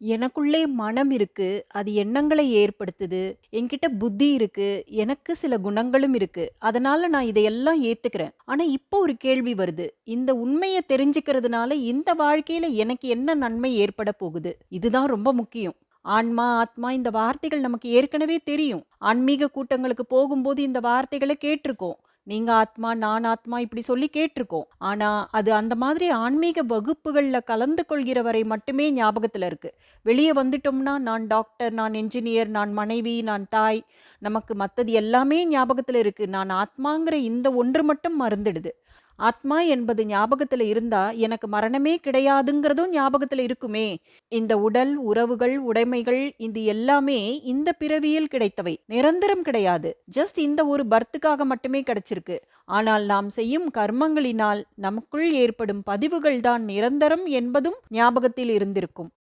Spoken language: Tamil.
எனக்குள்ளே மனம் இருக்கு. அது எண்ணங்களை ஏற்படுத்துது. என்கிட்ட புத்தி இருக்கு. எனக்கு சில குணங்களும் இருக்கு. அதனால நான் இதையெல்லாம் ஏத்துக்கிறேன். ஆனா இப்போ ஒரு கேள்வி வருது. இந்த உண்மைய தெரிஞ்சுக்கிறதுனால இந்த வாழ்க்கையில எனக்கு என்ன நன்மை ஏற்பட போகுது? இதுதான் ரொம்ப முக்கியம். ஆன்மா, ஆத்மா இந்த வார்த்தைகள் நமக்கு ஏற்கனவே தெரியும். ஆன்மீக கூட்டங்களுக்கு போகும்போது இந்த வார்த்தைகள கேட்டுருக்கோம். நீங்க ஆத்மா, நான் ஆத்மா இப்படி சொல்லி கேட்டுருக்கோம். ஆனா, அது அந்த மாதிரி ஆன்மீக வகுப்புகள்ல கலந்து கொள்கிற வரை மட்டுமே ஞாபகத்துல இருக்கு. வெளிய வந்துட்டோம்னா, நான் டாக்டர், நான் என்ஜினியர், நான் மனைவி, நான் தாய், நமக்கு மத்தது எல்லாமே ஞாபகத்துல இருக்கு. நான் ஆத்மாங்கிற இந்த ஒன்று மட்டும் மறந்துடுது. ஆத்மா என்பது ஞாபகத்துல இருந்தா, எனக்கு மரணமே கிடையாதுங்கிறதும் ஞாபகத்துல இருக்குமே! இந்த உடல், உறவுகள், உடைமைகள் இது எல்லாமே இந்த பிறவியில் கிடைத்தவை. நிரந்தரம் கிடையாது. ஜஸ்ட் இந்த ஒரு பர்த்துக்காக மட்டுமே கிடைச்சிருக்கு. ஆனால் நாம் செய்யும் கர்மங்களினால் நமக்குள் ஏற்படும் பதிவுகள் தான் நிரந்தரம் என்பதும் ஞாபகத்தில் இருந்திருக்கும்.